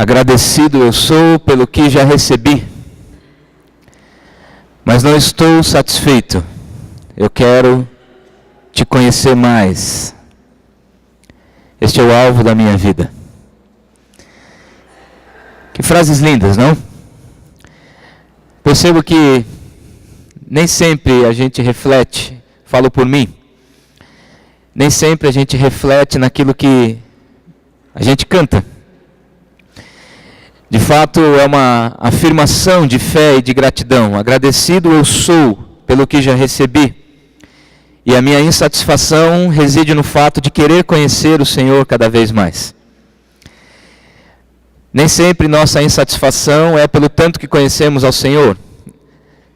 Agradecido eu sou pelo que já recebi, mas não estou satisfeito. Eu quero te conhecer mais. Este é o alvo da minha vida. Que frases lindas, não? Percebo que nem sempre a gente reflete, falo por mim, nem sempre a gente reflete naquilo que a gente canta. De fato, é uma afirmação de fé e de gratidão. Agradecido eu sou pelo que já recebi. E a minha insatisfação reside no fato de querer conhecer o Senhor cada vez mais. Nem sempre nossa insatisfação é pelo tanto que conhecemos ao Senhor.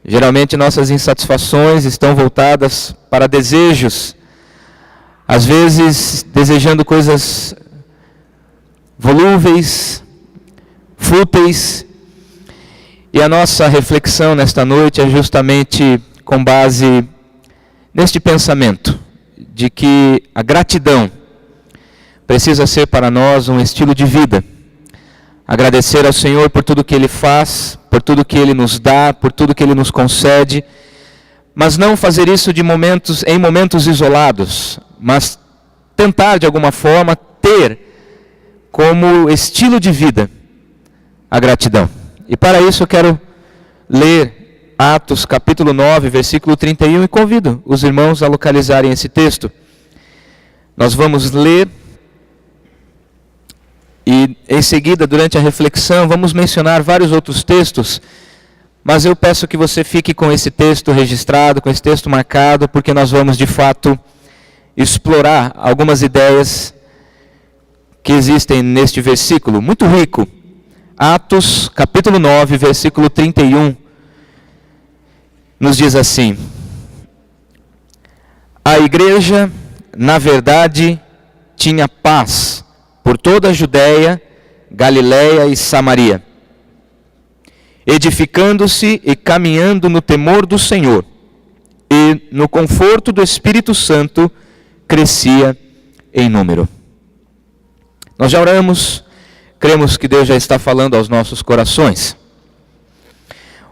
Geralmente nossas insatisfações estão voltadas para desejos. Às vezes desejando coisas volúveis, fúteis, e a nossa reflexão nesta noite é justamente com base neste pensamento de que a gratidão precisa ser para nós um estilo de vida. Agradecer ao Senhor por tudo que Ele faz, por tudo que Ele nos dá, por tudo que Ele nos concede, mas não fazer isso em momentos isolados, mas tentar de alguma forma ter como estilo de vida a gratidão. E para isso eu quero ler Atos capítulo 9, versículo 31, e convido os irmãos a localizarem esse texto. Nós vamos ler e em seguida, durante a reflexão, vamos mencionar vários outros textos, mas eu peço que você fique com esse texto registrado, com esse texto marcado, porque nós vamos de fato explorar algumas ideias que existem neste versículo, muito rico. Atos, capítulo 9, versículo 31, nos diz assim: a igreja, na verdade, tinha paz por toda a Judéia, Galiléia e Samaria, edificando-se e caminhando no temor do Senhor, e no conforto do Espírito Santo, crescia em número. Nós já oramos. Cremos que Deus já está falando aos nossos corações.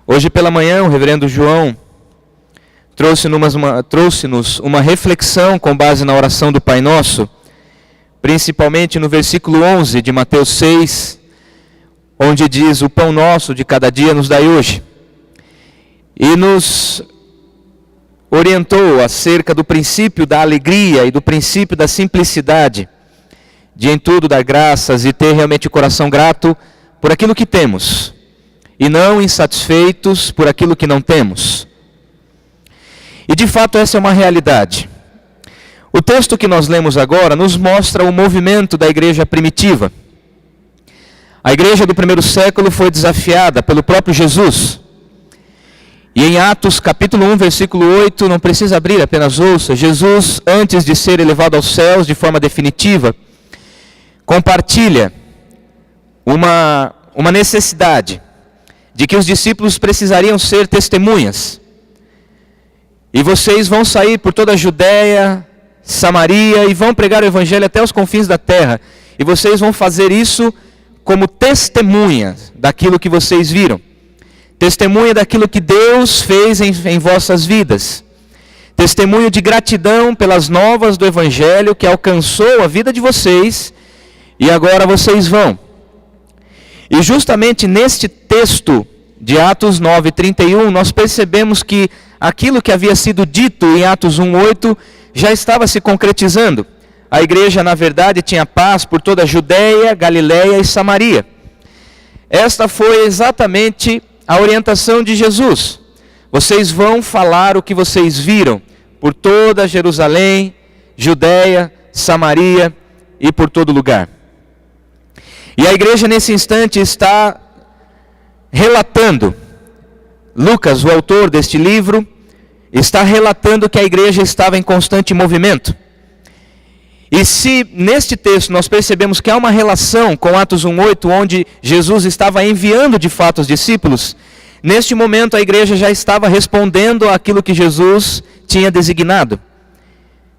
Hoje pela manhã o reverendo João trouxe-nos uma reflexão com base na oração do Pai Nosso, principalmente no versículo 11 de Mateus 6, onde diz: o pão nosso de cada dia nos dai hoje. E nos orientou acerca do princípio da alegria e do princípio da simplicidade, de em tudo dar graças e ter realmente o coração grato por aquilo que temos, e não insatisfeitos por aquilo que não temos. E de fato essa é uma realidade. O texto que nós lemos agora nos mostra o movimento da igreja primitiva. A igreja do primeiro século foi desafiada pelo próprio Jesus. E em Atos capítulo 1, versículo 8, não precisa abrir, apenas ouça, Jesus, antes de ser elevado aos céus de forma definitiva, compartilha uma necessidade de que os discípulos precisariam ser testemunhas. E vocês vão sair por toda a Judéia, Samaria, e vão pregar o evangelho até os confins da terra. E vocês vão fazer isso como testemunhas daquilo que vocês viram. Testemunha daquilo que Deus fez em vossas vidas. Testemunho de gratidão pelas novas do evangelho que alcançou a vida de vocês. E agora vocês vão. E justamente neste texto de Atos 9, 31, nós percebemos que aquilo que havia sido dito em Atos 1, 8, já estava se concretizando. A igreja, na verdade, tinha paz por toda a Judéia, Galiléia e Samaria. Esta foi exatamente a orientação de Jesus. Vocês vão falar o que vocês viram por toda Jerusalém, Judéia, Samaria e por todo lugar. E a igreja nesse instante está relatando, Lucas, o autor deste livro, está relatando que a igreja estava em constante movimento. E se neste texto nós percebemos que há uma relação com Atos 1:8, onde Jesus estava enviando de fato os discípulos, neste momento a igreja já estava respondendo àquilo que Jesus tinha designado.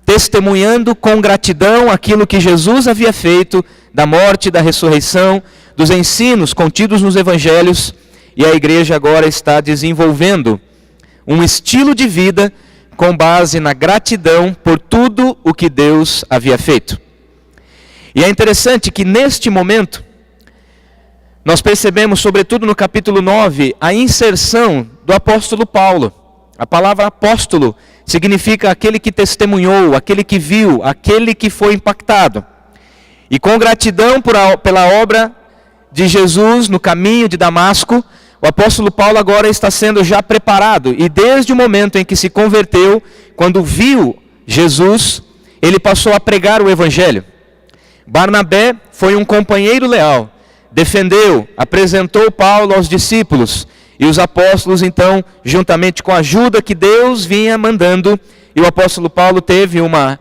testemunhando com gratidão aquilo que Jesus havia feito, da morte, da ressurreição, dos ensinos contidos nos evangelhos, e a igreja agora está desenvolvendo um estilo de vida com base na gratidão por tudo o que Deus havia feito. E é interessante que neste momento, nós percebemos, sobretudo no capítulo 9, a inserção do apóstolo Paulo. A palavra apóstolo significa aquele que testemunhou, aquele que viu, aquele que foi impactado. E com gratidão pela obra de Jesus no caminho de Damasco, o apóstolo Paulo agora está sendo já preparado. E desde o momento em que se converteu, quando viu Jesus, ele passou a pregar o evangelho. Barnabé foi um companheiro leal, defendeu, apresentou Paulo aos discípulos, e os apóstolos então, juntamente com a ajuda que Deus vinha mandando, e o apóstolo Paulo teve uma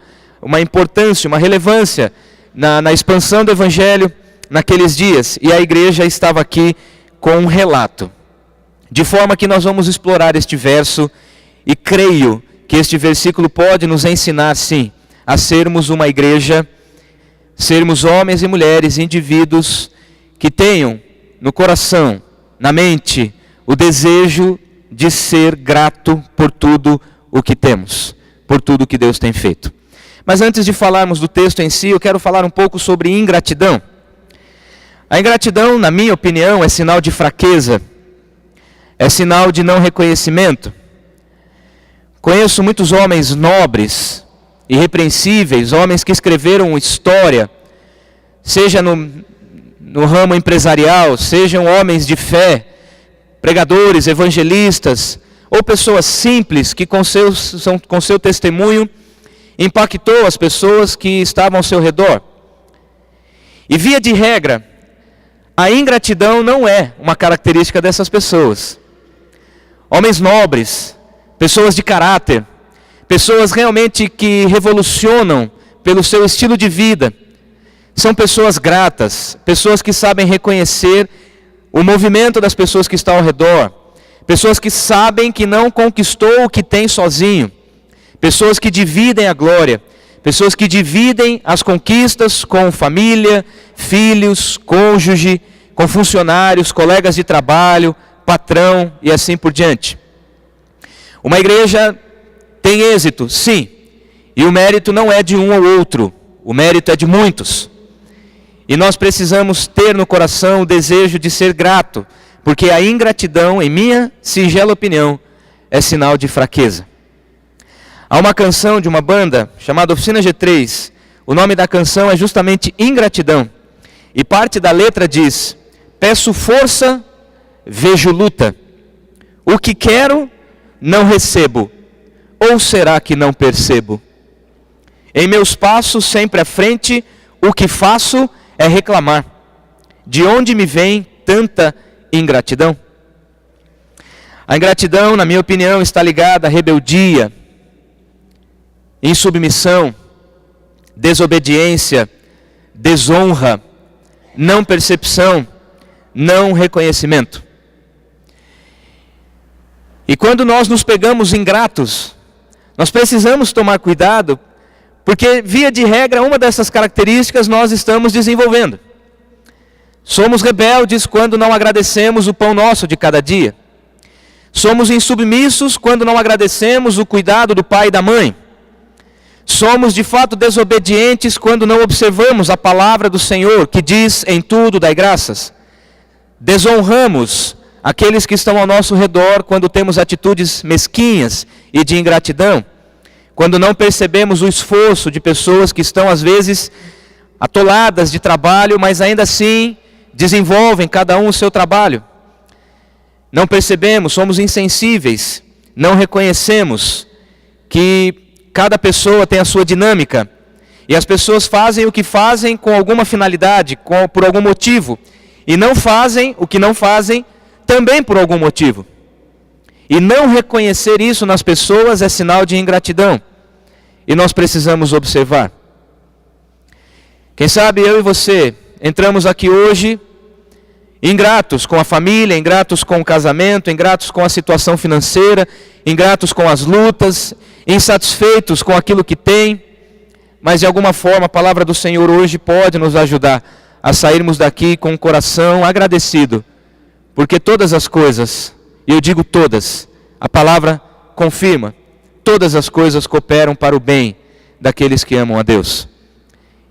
importância, uma relevância na expansão do evangelho naqueles dias, e a igreja estava aqui com um relato, de forma que nós vamos explorar este verso, e creio que este versículo pode nos ensinar sim, a sermos uma igreja, sermos homens e mulheres, indivíduos que tenham no coração, na mente, o desejo de ser grato por tudo o que temos, por tudo o que Deus tem feito. Mas antes de falarmos do texto em si, eu quero falar um pouco sobre ingratidão. A ingratidão, na minha opinião, é sinal de fraqueza, é sinal de não reconhecimento. Conheço muitos homens nobres, irrepreensíveis, homens que escreveram história, seja no ramo empresarial, sejam homens de fé, pregadores, evangelistas, ou pessoas simples que com seu testemunho impactou as pessoas que estavam ao seu redor. E via de regra, a ingratidão não é uma característica dessas pessoas. Homens nobres, pessoas de caráter, pessoas realmente que revolucionam pelo seu estilo de vida, são pessoas gratas, pessoas que sabem reconhecer o movimento das pessoas que estão ao redor, pessoas que sabem que não conquistou o que tem sozinho, pessoas que dividem a glória, pessoas que dividem as conquistas com família, filhos, cônjuge, com funcionários, colegas de trabalho, patrão e assim por diante. Uma igreja tem êxito, sim, e o mérito não é de um ou outro, o mérito é de muitos. E nós precisamos ter no coração o desejo de ser grato, porque a ingratidão, em minha singela opinião, é sinal de fraqueza. Há uma canção de uma banda chamada Oficina G3, o nome da canção é justamente Ingratidão. E parte da letra diz: peço força, vejo luta. O que quero, não recebo. Ou será que não percebo? Em meus passos sempre à frente, o que faço é reclamar. De onde me vem tanta ingratidão? A ingratidão, na minha opinião, está ligada à rebeldia, insubmissão, desobediência, desonra, não percepção, não reconhecimento. E quando nós nos pegamos ingratos, nós precisamos tomar cuidado, porque via de regra uma dessas características nós estamos desenvolvendo. Somos rebeldes quando não agradecemos o pão nosso de cada dia. Somos insubmissos quando não agradecemos o cuidado do pai e da mãe. Somos de fato desobedientes quando não observamos a palavra do Senhor, que diz: em tudo dai graças. Desonramos aqueles que estão ao nosso redor quando temos atitudes mesquinhas e de ingratidão. Quando não percebemos o esforço de pessoas que estão às vezes atoladas de trabalho, mas ainda assim desenvolvem cada um o seu trabalho. Não percebemos, somos insensíveis, não reconhecemos que cada pessoa tem a sua dinâmica. E as pessoas fazem o que fazem com alguma finalidade, por algum motivo. E não fazem o que não fazem também por algum motivo. E não reconhecer isso nas pessoas é sinal de ingratidão. E nós precisamos observar. Quem sabe eu e você entramos aqui hoje ingratos com a família, ingratos com o casamento, ingratos com a situação financeira, ingratos com as lutas, insatisfeitos com aquilo que tem, mas de alguma forma a palavra do Senhor hoje pode nos ajudar a sairmos daqui com o coração agradecido, porque todas as coisas, e eu digo todas, a palavra confirma, todas as coisas cooperam para o bem daqueles que amam a Deus.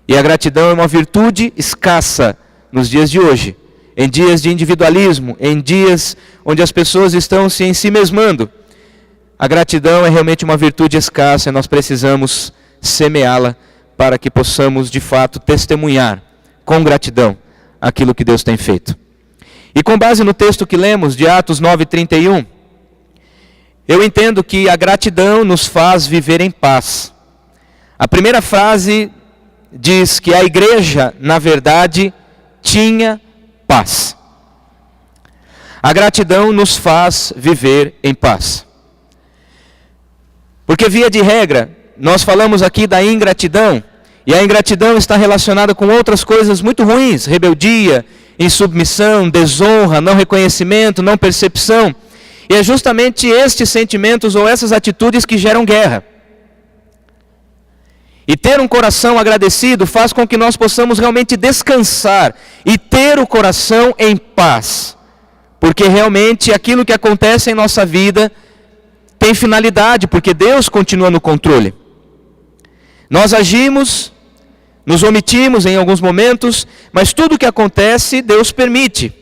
E a gratidão é uma virtude escassa nos dias de hoje, em dias de individualismo, em dias onde as pessoas estão se ensimesmando. A gratidão é realmente uma virtude escassa e nós precisamos semeá-la para que possamos de fato testemunhar com gratidão aquilo que Deus tem feito. E com base no texto que lemos de Atos 9:31, eu entendo que a gratidão nos faz viver em paz. A primeira frase diz que a igreja, na verdade, tinha paz. A gratidão nos faz viver em paz. Porque via de regra, nós falamos aqui da ingratidão, e a ingratidão está relacionada com outras coisas muito ruins, rebeldia, insubmissão, desonra, não reconhecimento, não percepção. E é justamente estes sentimentos ou essas atitudes que geram guerra. E ter um coração agradecido faz com que nós possamos realmente descansar e ter o coração em paz. Porque realmente aquilo que acontece em nossa vida tem finalidade, porque Deus continua no controle. Nós agimos, nos omitimos em alguns momentos, mas tudo o que acontece, Deus permite.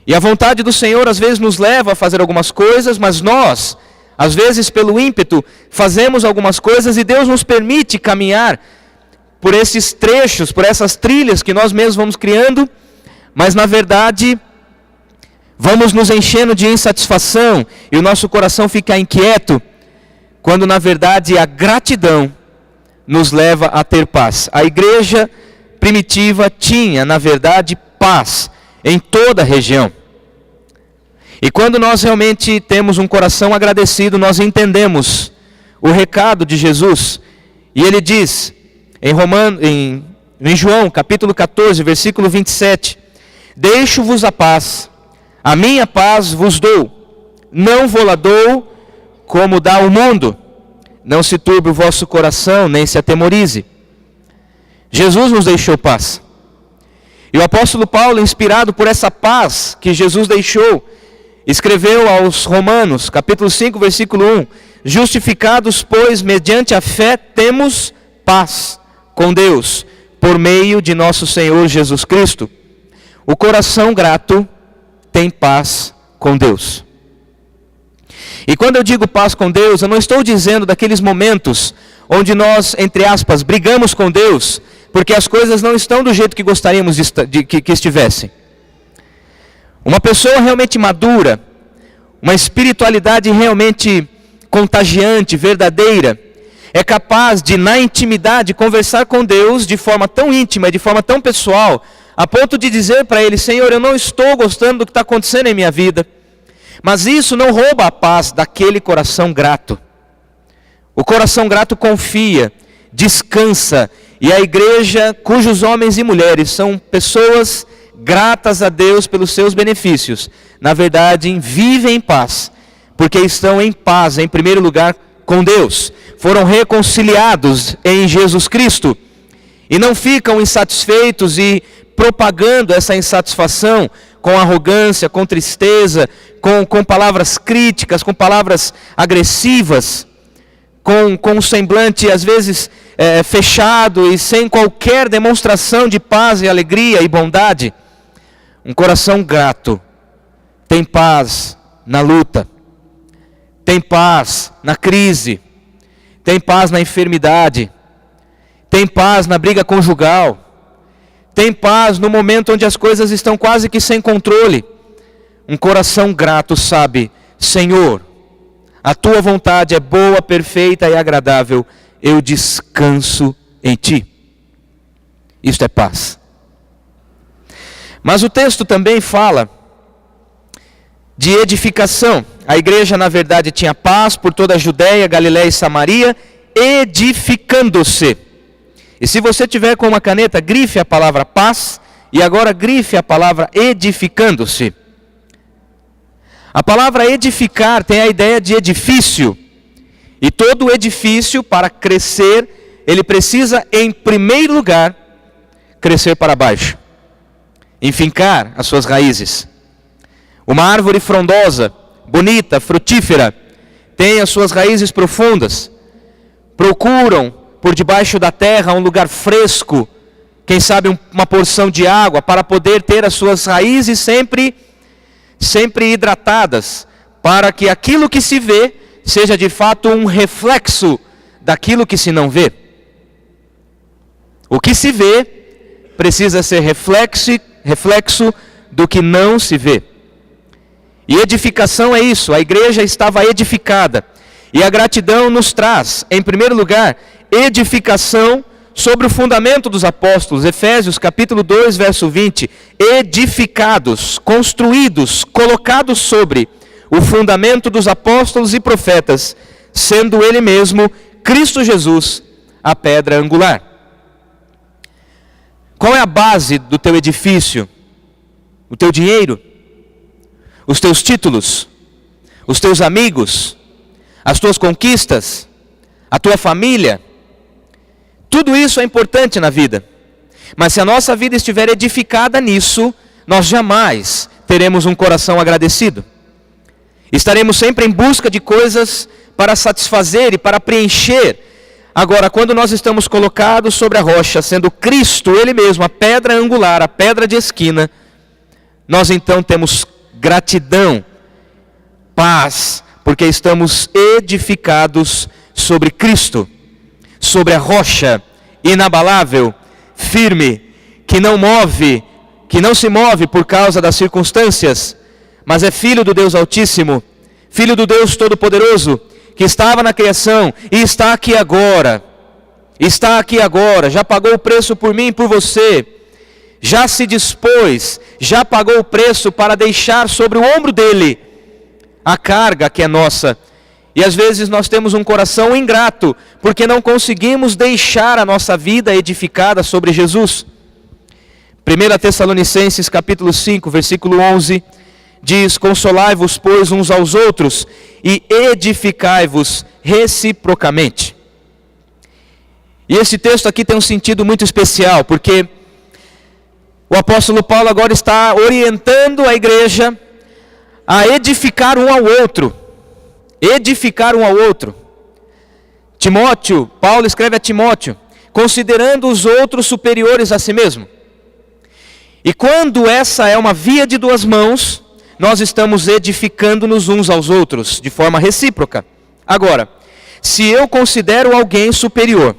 E a vontade do Senhor às vezes nos leva a fazer algumas coisas, mas nós, às vezes pelo ímpeto, fazemos algumas coisas e Deus nos permite caminhar por esses trechos, por essas trilhas que nós mesmos vamos criando, mas na verdade vamos nos enchendo de insatisfação e o nosso coração fica inquieto, quando na verdade a gratidão nos leva a ter paz. A igreja primitiva tinha, na verdade, paz em toda a região. E quando nós realmente temos um coração agradecido, nós entendemos o recado de Jesus. E ele diz, em João, capítulo 14, versículo 27, deixo-vos a paz, a minha paz vos dou, não vou-la dou como dá o mundo. Não se turbe o vosso coração, nem se atemorize. Jesus nos deixou paz. E o apóstolo Paulo, inspirado por essa paz que Jesus deixou, escreveu aos Romanos, capítulo 5, versículo 1, justificados, pois, mediante a fé, temos paz com Deus, por meio de nosso Senhor Jesus Cristo. O coração grato tem paz com Deus. E quando eu digo paz com Deus, eu não estou dizendo daqueles momentos onde nós, entre aspas, brigamos com Deus, porque as coisas não estão do jeito que gostaríamos que estivessem. Uma pessoa realmente madura, uma espiritualidade realmente contagiante, verdadeira, é capaz de, na intimidade, conversar com Deus de forma tão íntima, de forma tão pessoal, a ponto de dizer para Ele, Senhor, eu não estou gostando do que está acontecendo em minha vida. Mas isso não rouba a paz daquele coração grato. O coração grato confia, descansa, e a igreja, cujos homens e mulheres são pessoas gratas a Deus pelos seus benefícios, na verdade vivem em paz, porque estão em paz, em primeiro lugar, com Deus. Foram reconciliados em Jesus Cristo, e não ficam insatisfeitos e propagando essa insatisfação com arrogância, com tristeza, com palavras críticas, com palavras agressivas, com um semblante às vezes fechado e sem qualquer demonstração de paz e alegria e bondade. Um coração grato tem paz na luta, tem paz na crise, tem paz na enfermidade, tem paz na briga conjugal, tem paz no momento onde as coisas estão quase que sem controle. Um coração grato sabe, Senhor, a tua vontade é boa, perfeita e agradável, eu descanso em ti. Isto é paz. Mas o texto também fala de edificação. A igreja, na verdade, tinha paz por toda a Judéia, Galiléia e Samaria, edificando-se. E se você tiver com uma caneta, grife a palavra paz, e agora grife a palavra edificando-se. A palavra edificar tem a ideia de edifício. E todo edifício, para crescer, ele precisa, em primeiro lugar, crescer para baixo, enfincar as suas raízes. Uma árvore frondosa, bonita, frutífera, tem as suas raízes profundas, procuram por debaixo da terra um lugar fresco, quem sabe uma porção de água, para poder ter as suas raízes sempre hidratadas, para que aquilo que se vê seja de fato um reflexo daquilo que se não vê. O que se vê precisa ser reflexo do que não se vê. E edificação é isso, a igreja estava edificada. E a gratidão nos traz, em primeiro lugar, edificação sobre o fundamento dos apóstolos. Efésios capítulo 2, verso 20. Edificados, construídos, colocados sobre o fundamento dos apóstolos e profetas, sendo ele mesmo, Cristo Jesus, a pedra angular. Qual é a base do teu edifício? O teu dinheiro? Os teus títulos? Os teus amigos? As tuas conquistas? A tua família? Tudo isso é importante na vida. Mas se a nossa vida estiver edificada nisso, nós jamais teremos um coração agradecido. Estaremos sempre em busca de coisas para satisfazer e para preencher. Agora, quando nós estamos colocados sobre a rocha, sendo Cristo, Ele mesmo, a pedra angular, a pedra de esquina, nós então temos gratidão, paz, porque estamos edificados sobre Cristo, sobre a rocha inabalável, firme, que não se move por causa das circunstâncias, mas é filho do Deus Altíssimo, filho do Deus Todo-Poderoso, que estava na criação e está aqui agora, já pagou o preço por mim e por você, já se dispôs, já pagou o preço para deixar sobre o ombro dele a carga que é nossa. E às vezes nós temos um coração ingrato, porque não conseguimos deixar a nossa vida edificada sobre Jesus. 1 Tessalonicenses capítulo 5, versículo 11, diz: consolai-vos, pois, uns aos outros, e edificai-vos reciprocamente. E esse texto aqui tem um sentido muito especial, porque o apóstolo Paulo agora está orientando a igreja a edificar um ao outro. Edificar um ao outro. Timóteo, Paulo escreve a Timóteo, considerando os outros superiores a si mesmo. E quando essa é uma via de duas mãos, nós estamos edificando-nos uns aos outros, de forma recíproca. Agora, se eu considero alguém superior,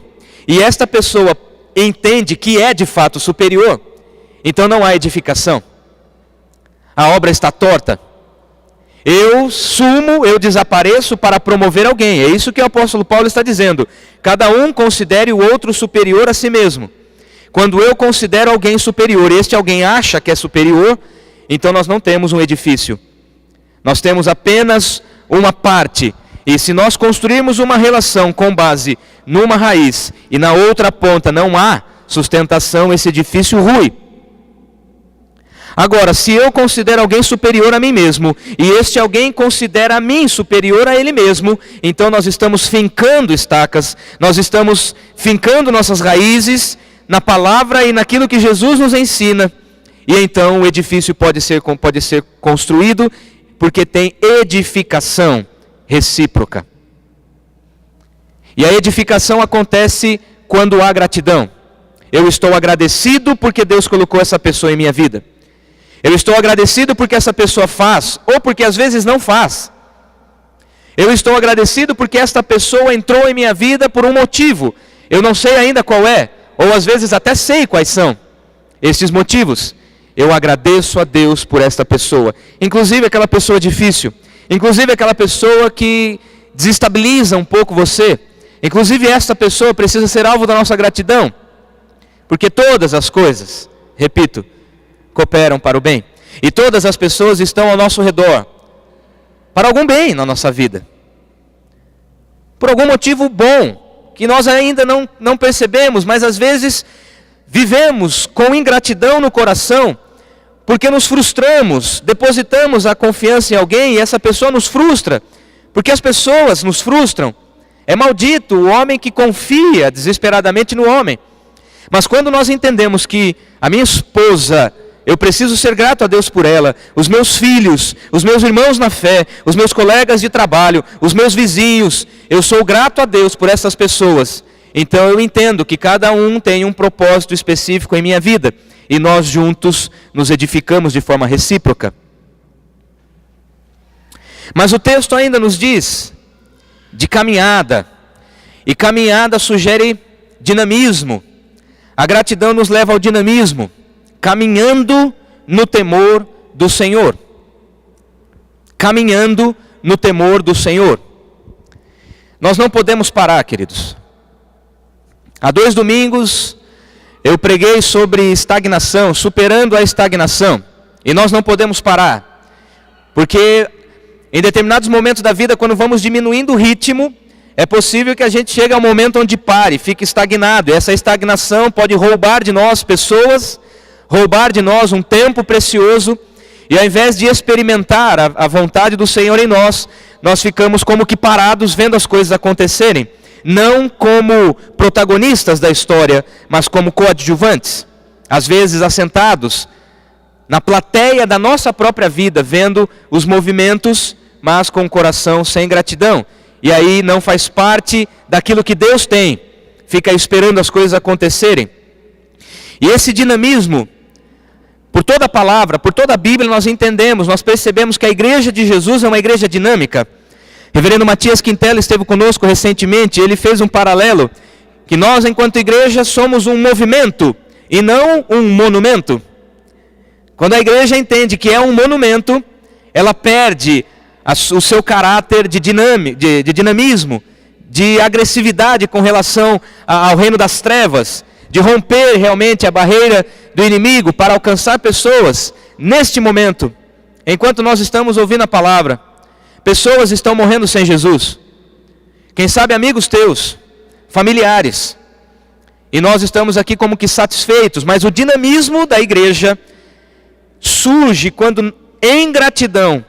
e esta pessoa entende que é de fato superior, então não há edificação. A obra está torta. Eu desapareço para promover alguém. É isso que o apóstolo Paulo está dizendo. Cada um considere o outro superior a si mesmo. Quando eu considero alguém superior, este alguém acha que é superior, então nós não temos um edifício. Nós temos apenas uma parte. E se nós construirmos uma relação com base numa raiz e na outra ponta não há sustentação, esse edifício rui. Agora, se eu considero alguém superior a mim mesmo, e este alguém considera a mim superior a ele mesmo, então nós estamos fincando estacas, nós estamos fincando nossas raízes na palavra e naquilo que Jesus nos ensina. E então o edifício pode ser construído, porque tem edificação recíproca. E a edificação acontece quando há gratidão. Eu estou agradecido porque Deus colocou essa pessoa em minha vida. Eu estou agradecido porque essa pessoa faz, ou porque às vezes não faz. Eu estou agradecido porque esta pessoa entrou em minha vida por um motivo. Eu não sei ainda qual é, ou às vezes até sei quais são esses motivos. Eu agradeço a Deus por esta pessoa. Inclusive aquela pessoa difícil. Inclusive aquela pessoa que desestabiliza um pouco você. Inclusive esta pessoa precisa ser alvo da nossa gratidão. Porque todas as coisas, repito, cooperam para o bem. E todas as pessoas estão ao nosso redor para algum bem na nossa vida. Por algum motivo bom, que nós ainda não percebemos, mas às vezes vivemos com ingratidão no coração, porque nos frustramos, depositamos a confiança em alguém e essa pessoa nos frustra. Porque as pessoas nos frustram. É maldito o homem que confia desesperadamente no homem. Mas quando nós entendemos que a minha esposa, eu preciso ser grato a Deus por ela, os meus filhos, os meus irmãos na fé, os meus colegas de trabalho, os meus vizinhos, eu sou grato a Deus por essas pessoas. Então eu entendo que cada um tem um propósito específico em minha vida. E nós juntos nos edificamos de forma recíproca. Mas o texto ainda nos diz de caminhada. E caminhada sugere dinamismo. A gratidão nos leva ao dinamismo. Caminhando no temor do Senhor. Caminhando no temor do Senhor. Nós não podemos parar, queridos. Há 2 domingos eu preguei sobre estagnação, superando a estagnação. E nós não podemos parar. Porque em determinados momentos da vida, quando vamos diminuindo o ritmo, é possível que a gente chegue ao momento onde pare, fique estagnado. E essa estagnação pode roubar de nós pessoas, roubar de nós um tempo precioso. E ao invés de experimentar a vontade do Senhor em nós, nós ficamos como que parados vendo as coisas acontecerem. Não como protagonistas da história, mas como coadjuvantes. Às vezes assentados na plateia da nossa própria vida, vendo os movimentos, mas com o coração sem gratidão. E aí não faz parte daquilo que Deus tem. Fica esperando as coisas acontecerem. E esse dinamismo, por toda a palavra, por toda a Bíblia nós entendemos, nós percebemos que a igreja de Jesus é uma igreja dinâmica. Reverendo Matias Quintela esteve conosco recentemente, ele fez um paralelo, que nós enquanto igreja somos um movimento e não um monumento. Quando a igreja entende que é um monumento, ela perde o seu caráter de dinamismo, de agressividade com relação ao reino das trevas, de romper realmente a barreira do inimigo para alcançar pessoas. Neste momento, enquanto nós estamos ouvindo a palavra, pessoas estão morrendo sem Jesus. Quem sabe amigos teus, familiares. E nós estamos aqui como que satisfeitos. Mas o dinamismo da igreja surge quando, em gratidão,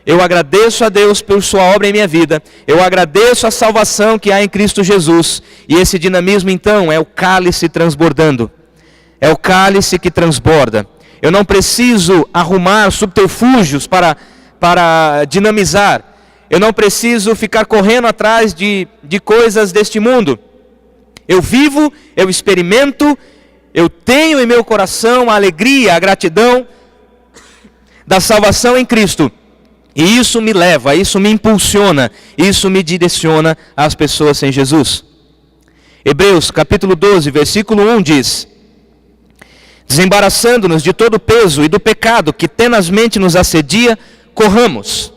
eu agradeço a Deus por sua obra em minha vida. Eu agradeço a salvação que há em Cristo Jesus. E esse dinamismo então é o cálice transbordando. É o cálice que transborda. Eu não preciso arrumar subterfúgios para dinamizar. Eu não preciso ficar correndo atrás de coisas deste mundo. Eu vivo, eu experimento, eu tenho em meu coração a alegria, a gratidão da salvação em Cristo. E isso me leva, isso me impulsiona, isso me direciona às pessoas sem Jesus. Hebreus capítulo 12, versículo 1 diz: desembaraçando-nos de todo o peso e do pecado que tenazmente nos assedia, corramos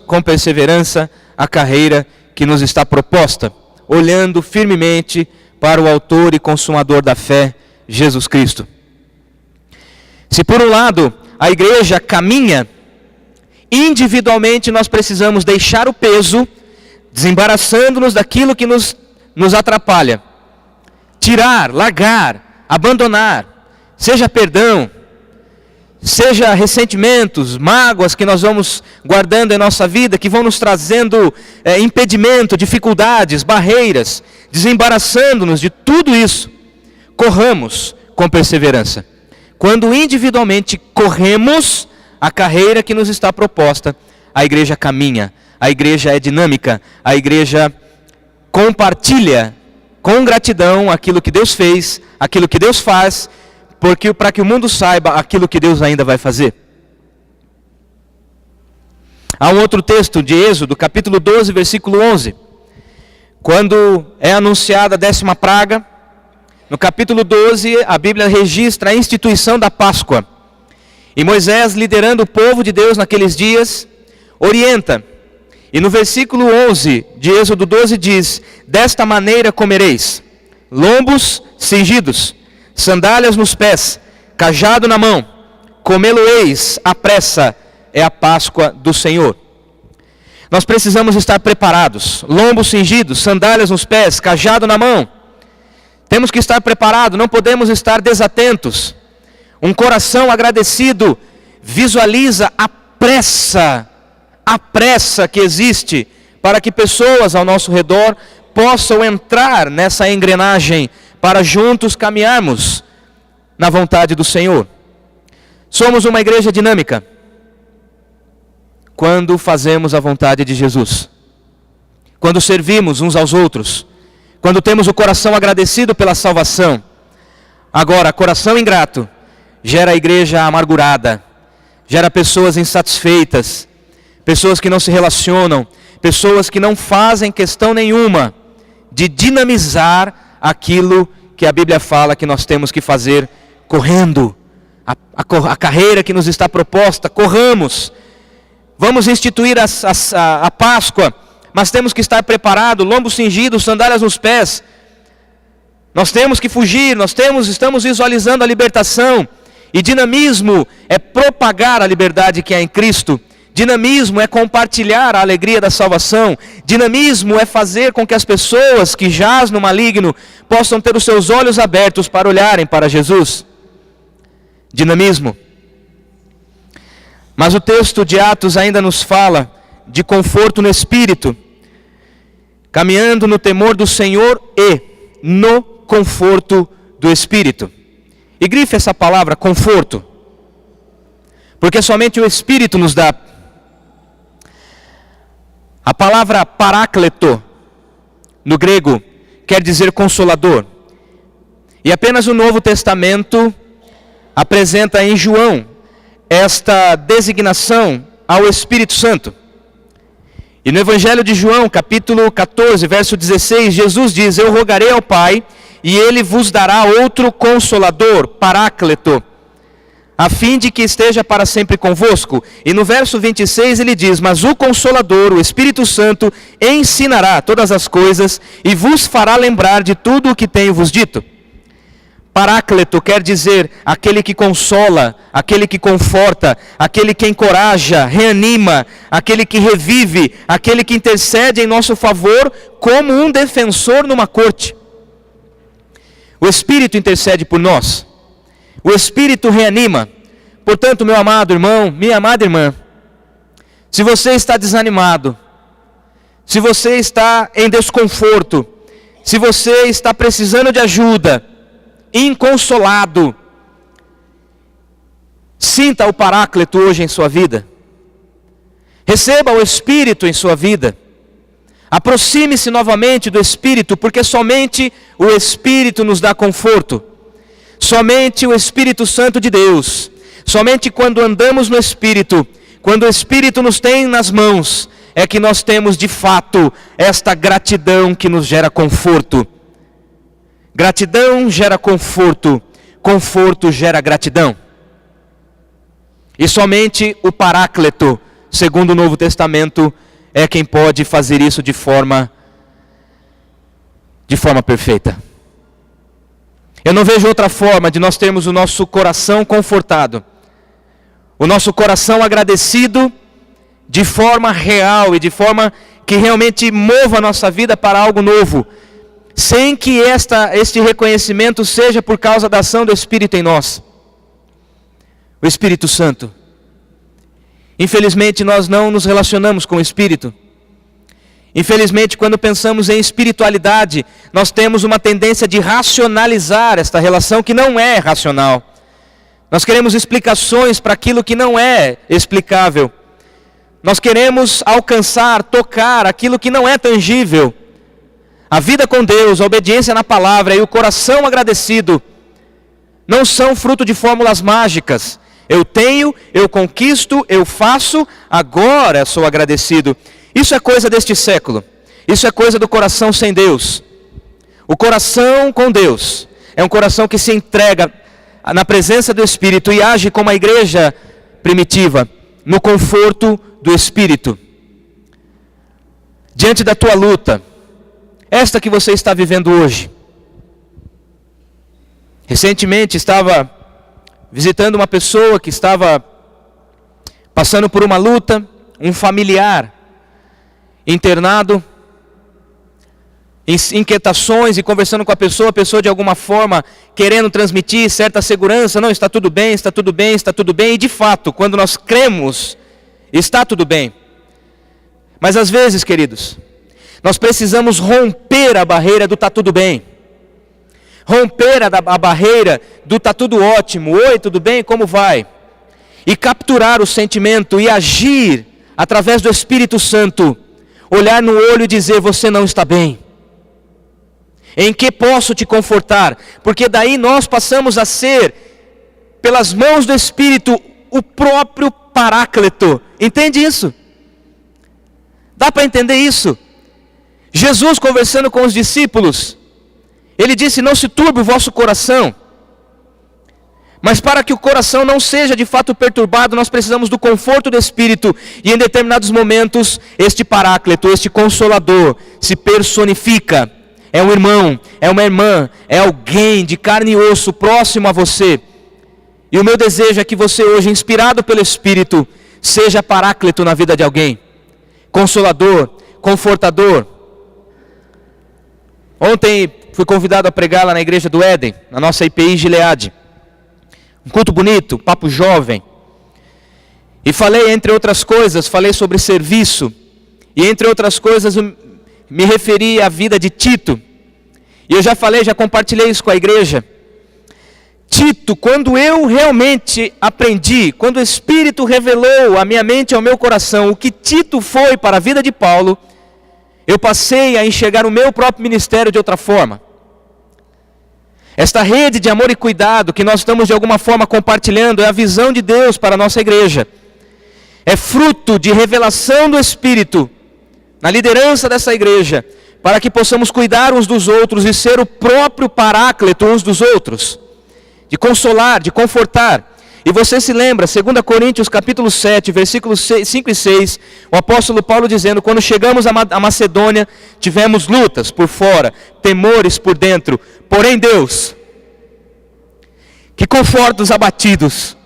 com perseverança a carreira que nos está proposta, olhando firmemente para o autor e consumador da fé, Jesus Cristo. Se por um lado a igreja caminha, individualmente nós precisamos deixar o peso, desembaraçando-nos daquilo que nos atrapalha. Tirar, largar, abandonar, seja perdão, seja ressentimentos, mágoas que nós vamos guardando em nossa vida, que vão nos trazendo impedimento, dificuldades, barreiras, desembaraçando-nos de tudo isso. Corramos com perseverança. Quando individualmente corremos a carreira que nos está proposta, a igreja caminha, a igreja é dinâmica, a igreja compartilha com gratidão aquilo que Deus fez, aquilo que Deus faz, porque para que o mundo saiba aquilo que Deus ainda vai fazer. Há um outro texto de Êxodo, capítulo 12, versículo 11. Quando é anunciada a 10ª praga, no capítulo 12, a Bíblia registra a instituição da Páscoa. E Moisés, liderando o povo de Deus naqueles dias, orienta. E no versículo 11 de Êxodo 12 diz: desta maneira comereis, lombos cingidos, sandálias nos pés, cajado na mão, comê-lo-eis à pressa, é a Páscoa do Senhor. Nós precisamos estar preparados, lombos cingidos, sandálias nos pés, cajado na mão. Temos que estar preparados, não podemos estar desatentos. Um coração agradecido visualiza a pressa que existe para que pessoas ao nosso redor possam entrar nessa engrenagem para juntos caminharmos na vontade do Senhor. Somos uma igreja dinâmica quando fazemos a vontade de Jesus, quando servimos uns aos outros, quando temos o coração agradecido pela salvação. Agora, coração ingrato gera a igreja amargurada, gera pessoas insatisfeitas, pessoas que não se relacionam, pessoas que não fazem questão nenhuma de dinamizar aquilo que a Bíblia fala que nós temos que fazer correndo. A carreira que nos está proposta, corramos. Vamos instituir a Páscoa, mas temos que estar preparados, lombo cingido, sandálias nos pés. Nós temos que fugir, estamos visualizando a libertação. E dinamismo é propagar a liberdade que há em Cristo. Dinamismo é compartilhar a alegria da salvação. Dinamismo é fazer com que as pessoas que jaz no maligno possam ter os seus olhos abertos para olharem para Jesus. Dinamismo. Mas o texto de Atos ainda nos fala de conforto no Espírito, caminhando no temor do Senhor e no conforto do Espírito. E grife essa palavra, conforto, porque somente o Espírito nos dá. A palavra parácleto, no grego, quer dizer consolador. E apenas o Novo Testamento apresenta em João esta designação ao Espírito Santo. E no Evangelho de João, capítulo 14, verso 16, Jesus diz: eu rogarei ao Pai, e Ele vos dará outro Consolador, Paráclito, a fim de que esteja para sempre convosco. E no verso 26 ele diz: mas o Consolador, o Espírito Santo, ensinará todas as coisas e vos fará lembrar de tudo o que tenho vos dito. Paráclito quer dizer aquele que consola, aquele que conforta, aquele que encoraja, reanima, aquele que revive, aquele que intercede em nosso favor como um defensor numa corte. O Espírito intercede por nós. O Espírito reanima. Portanto, meu amado irmão, minha amada irmã, se você está desanimado, se você está em desconforto, se você está precisando de ajuda, inconsolado, sinta o Paráclito hoje em sua vida. Receba o Espírito em sua vida. Aproxime-se novamente do Espírito, porque somente o Espírito nos dá conforto. Somente o Espírito Santo de Deus, somente quando andamos no Espírito, quando o Espírito nos tem nas mãos, é que nós temos de fato esta gratidão que nos gera conforto. Gratidão gera conforto, conforto gera gratidão. E somente o Paráclito, segundo o Novo Testamento, é quem pode fazer isso de forma perfeita. Eu não vejo outra forma de nós termos o nosso coração confortado, o nosso coração agradecido, de forma real e de forma que realmente mova a nossa vida para algo novo, sem que este reconhecimento seja por causa da ação do Espírito em nós. O Espírito Santo. Infelizmente nós não nos relacionamos com o Espírito. Infelizmente, quando pensamos em espiritualidade, nós temos uma tendência de racionalizar esta relação que não é racional. Nós queremos explicações para aquilo que não é explicável. Nós queremos alcançar, tocar aquilo que não é tangível. A vida com Deus, a obediência na palavra e o coração agradecido não são fruto de fórmulas mágicas. Eu tenho, eu conquisto, eu faço, agora sou agradecido. Isso é coisa deste século. Isso é coisa do coração sem Deus. O coração com Deus é um coração que se entrega na presença do Espírito e age como a igreja primitiva, no conforto do Espírito. Diante da tua luta, esta que você está vivendo hoje. Recentemente estava visitando uma pessoa que estava passando por uma luta, um familiar internado, inquietações, e conversando com a pessoa de alguma forma querendo transmitir certa segurança, não, está tudo bem, está tudo bem, está tudo bem, e de fato, quando nós cremos, está tudo bem. Mas às vezes, queridos, nós precisamos romper a barreira do tá tudo bem. Romper a barreira do tá tudo ótimo. Oi, tudo bem? Como vai? E capturar o sentimento e agir através do Espírito Santo. Olhar no olho e dizer: você não está bem. Em que posso te confortar? Porque daí nós passamos a ser, pelas mãos do Espírito, o próprio Paráclito. Entende isso? Dá para entender isso? Jesus, conversando com os discípulos, ele disse: não se turbe o vosso coração. Mas para que o coração não seja de fato perturbado, nós precisamos do conforto do Espírito. E em determinados momentos, este Paráclito, este Consolador, se personifica. É um irmão, é uma irmã, é alguém de carne e osso próximo a você. E o meu desejo é que você hoje, inspirado pelo Espírito, seja Paráclito na vida de alguém. Consolador, confortador. Ontem fui convidado a pregar lá na igreja do Éden, na nossa IPI Gileade. Um culto bonito, papo jovem. E falei, entre outras coisas, falei sobre serviço. E entre outras coisas, me referi à vida de Tito. E eu já falei, já compartilhei isso com a igreja. Tito, quando eu realmente aprendi, quando o Espírito revelou à minha mente e ao meu coração o que Tito foi para a vida de Paulo, eu passei a enxergar o meu próprio ministério de outra forma. Esta rede de amor e cuidado que nós estamos de alguma forma compartilhando é a visão de Deus para a nossa igreja. É fruto de revelação do Espírito na liderança dessa igreja, para que possamos cuidar uns dos outros e ser o próprio Paráclito uns dos outros, de consolar, de confortar. E você se lembra, 2 Coríntios capítulo 7, versículos 5 e 6, o apóstolo Paulo dizendo: quando chegamos a Macedônia, tivemos lutas por fora, temores por dentro, porém Deus, que conforta os abatidos,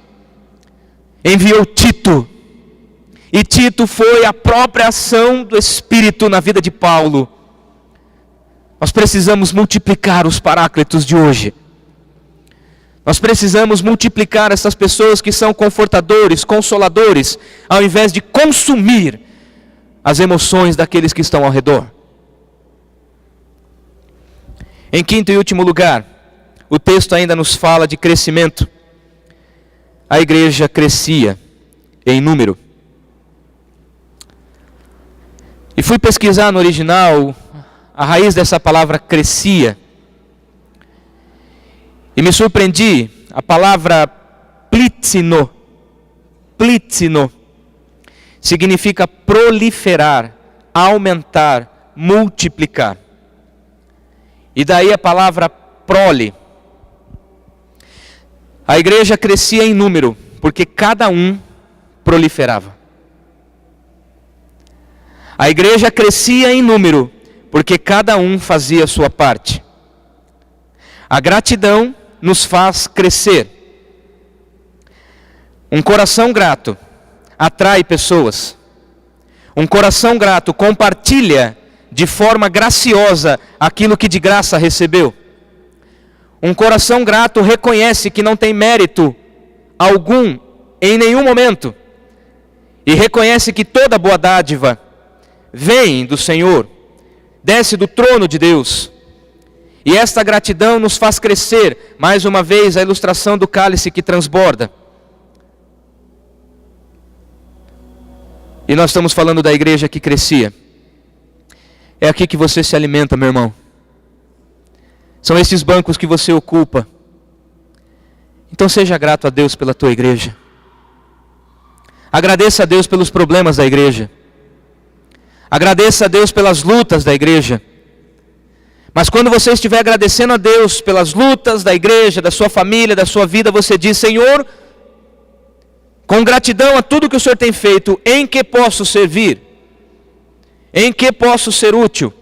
enviou Tito. E Tito foi a própria ação do Espírito na vida de Paulo. Nós precisamos multiplicar os Paráclitos de hoje. Nós precisamos multiplicar essas pessoas que são confortadores, consoladores, ao invés de consumir as emoções daqueles que estão ao redor. Em quinto e último lugar, o texto ainda nos fala de crescimento. A igreja crescia em número. E fui pesquisar no original a raiz dessa palavra crescia. E me surpreendi, a palavra plítzino, significa proliferar, aumentar, multiplicar. E daí a palavra prole. A igreja crescia em número, porque cada um proliferava. A igreja crescia em número, porque cada um fazia a sua parte. A gratidão nos faz crescer. Um coração grato atrai pessoas. Um coração grato compartilha de forma graciosa aquilo que de graça recebeu. Um coração grato reconhece que não tem mérito algum em nenhum momento. E reconhece que toda boa dádiva vem do Senhor, desce do trono de Deus. E esta gratidão nos faz crescer, mais uma vez, a ilustração do cálice que transborda. E nós estamos falando da igreja que crescia. É aqui que você se alimenta, meu irmão. São esses bancos que você ocupa. Então seja grato a Deus pela tua igreja. Agradeça a Deus pelos problemas da igreja. Agradeça a Deus pelas lutas da igreja. Mas quando você estiver agradecendo a Deus pelas lutas da igreja, da sua família, da sua vida, você diz: Senhor, com gratidão a tudo que o Senhor tem feito, em que posso servir? Em que posso ser útil?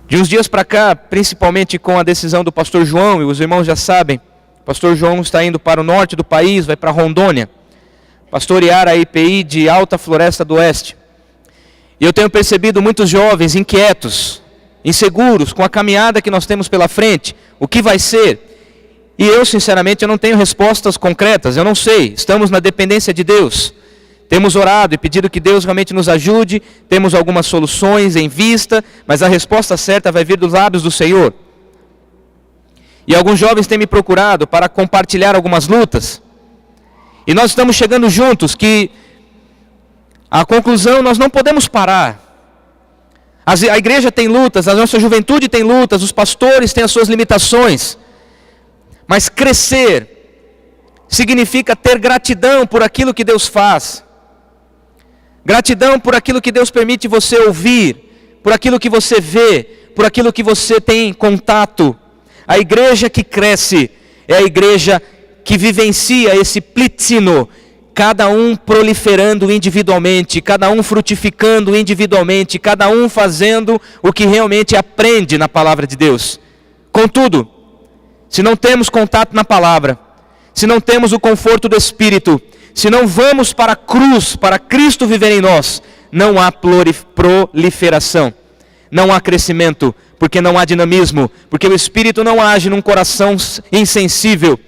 De uns dias para cá, principalmente com a decisão do pastor João, e os irmãos já sabem, o pastor João está indo para o norte do país, vai para Rondônia, pastorear a IPI de Alta Floresta do Oeste. E eu tenho percebido muitos jovens inquietos, inseguros com a caminhada que nós temos pela frente, o que vai ser. E eu, sinceramente, eu não tenho respostas concretas, eu não sei, estamos na dependência de Deus. temos orado e pedido que Deus realmente nos ajude, temos algumas soluções em vista, mas a resposta certa vai vir dos lábios do Senhor. E alguns jovens têm me procurado para compartilhar algumas lutas. E nós estamos chegando juntos que a conclusão, nós não podemos parar. A igreja tem lutas, a nossa juventude tem lutas, os pastores têm as suas limitações. Mas crescer significa ter gratidão por aquilo que Deus faz. Gratidão por aquilo que Deus permite você ouvir, por aquilo que você vê, por aquilo que você tem contato. A igreja que cresce é a igreja que vivencia esse plitzino, cada um proliferando individualmente, cada um frutificando individualmente, cada um fazendo o que realmente aprende na palavra de Deus. Contudo, se não temos contato na palavra, se não temos o conforto do Espírito, se não vamos para a cruz, para Cristo viver em nós, não há proliferação, não há crescimento, porque não há dinamismo, porque o Espírito não age num coração insensível.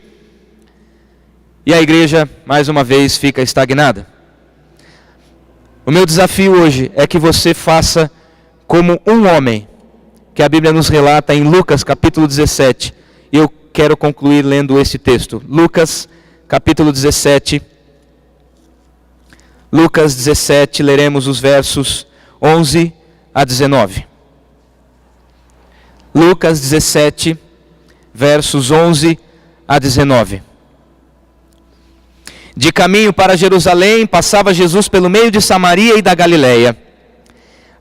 E a igreja, mais uma vez, fica estagnada. O meu desafio hoje é que você faça como um homem, que a Bíblia nos relata em Lucas capítulo 17. E eu quero concluir lendo esse texto. Lucas capítulo 17. Lucas 17, leremos os versos 11 a 19. Lucas 17, versos 11 a 19. De caminho para Jerusalém, passava Jesus pelo meio de Samaria e da Galileia.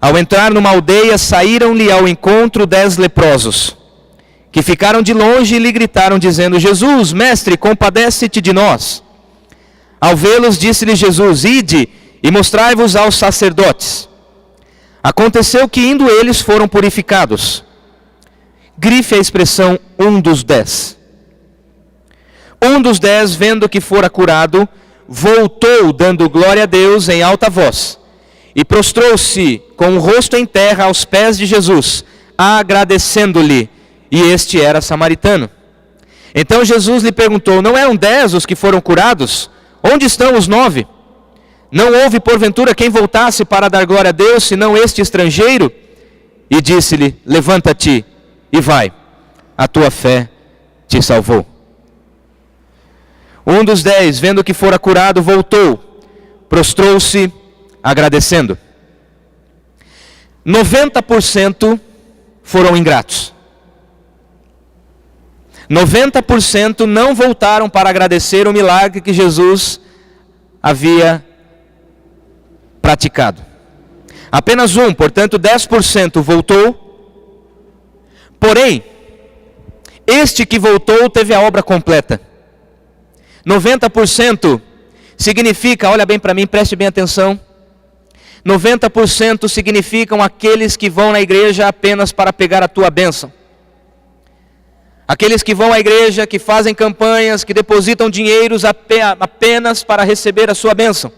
Ao entrar numa aldeia, saíram-lhe ao encontro 10 leprosos, que ficaram de longe e lhe gritaram, dizendo: Jesus, mestre, compadece-te de nós. Ao vê-los, disse-lhe Jesus: Ide e mostrai-vos aos sacerdotes. Aconteceu que, indo eles, foram purificados. Grife a expressão um dos 10. Um dos 10, vendo que fora curado, voltou dando glória a Deus em alta voz, e prostrou-se com o rosto em terra aos pés de Jesus, agradecendo-lhe, e este era samaritano. Então Jesus lhe perguntou: não eram 10 os que foram curados? Onde estão os 9? Não houve porventura quem voltasse para dar glória a Deus, senão este estrangeiro? E disse-lhe: levanta-te e vai, a tua fé te salvou. Um dos 10, vendo que fora curado, voltou, prostrou-se, agradecendo. 90% foram ingratos. 90% não voltaram para agradecer o milagre que Jesus havia praticado. Apenas um, portanto 10% voltou. Porém, este que voltou teve a obra completa. 90% significa, olha bem para mim, preste bem atenção. 90% significam aqueles que vão na igreja apenas para pegar a tua bênção. Aqueles que vão à igreja, que fazem campanhas, que depositam dinheiros apenas para receber a sua bênção.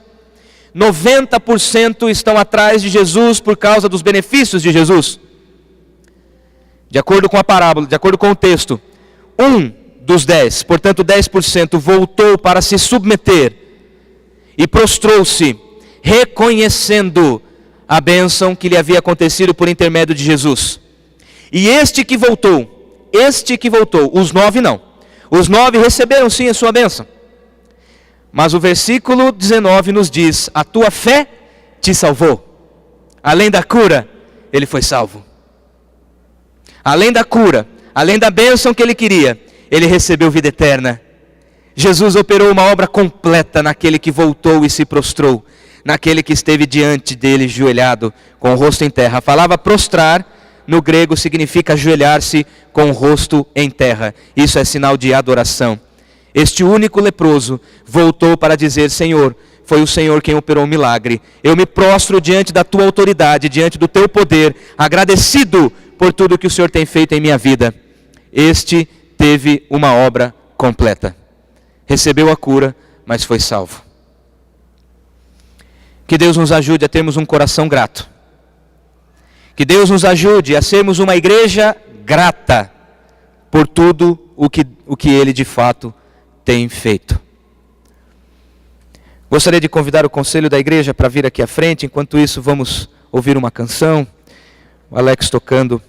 90% estão atrás de Jesus por causa dos benefícios de Jesus. De acordo com a parábola, de acordo com o texto, um dos 10, portanto 10%, voltou para se submeter e prostrou-se, reconhecendo a bênção que lhe havia acontecido por intermédio de Jesus. E este que voltou, os 9 não. Os 9 receberam sim a sua bênção. Mas o versículo 19 nos diz: a tua fé te salvou. Além da cura, ele foi salvo. Além da cura, além da bênção que ele queria, ele recebeu vida eterna. Jesus operou uma obra completa naquele que voltou e se prostrou, naquele que esteve diante dele ajoelhado, com o rosto em terra. A palavra prostrar no grego significa ajoelhar-se com o rosto em terra. Isso é sinal de adoração. Este único leproso voltou para dizer: Senhor, foi o Senhor quem operou o milagre. Eu me prostro diante da tua autoridade, diante do teu poder, agradecido por tudo que o Senhor tem feito em minha vida. Este teve uma obra completa. Recebeu a cura, mas foi salvo. Que Deus nos ajude a termos um coração grato. Que Deus nos ajude a sermos uma igreja grata por tudo o que Ele de fato tem feito. Gostaria de convidar o conselho da igreja para vir aqui à frente. Enquanto isso, vamos ouvir uma canção. O Alex tocando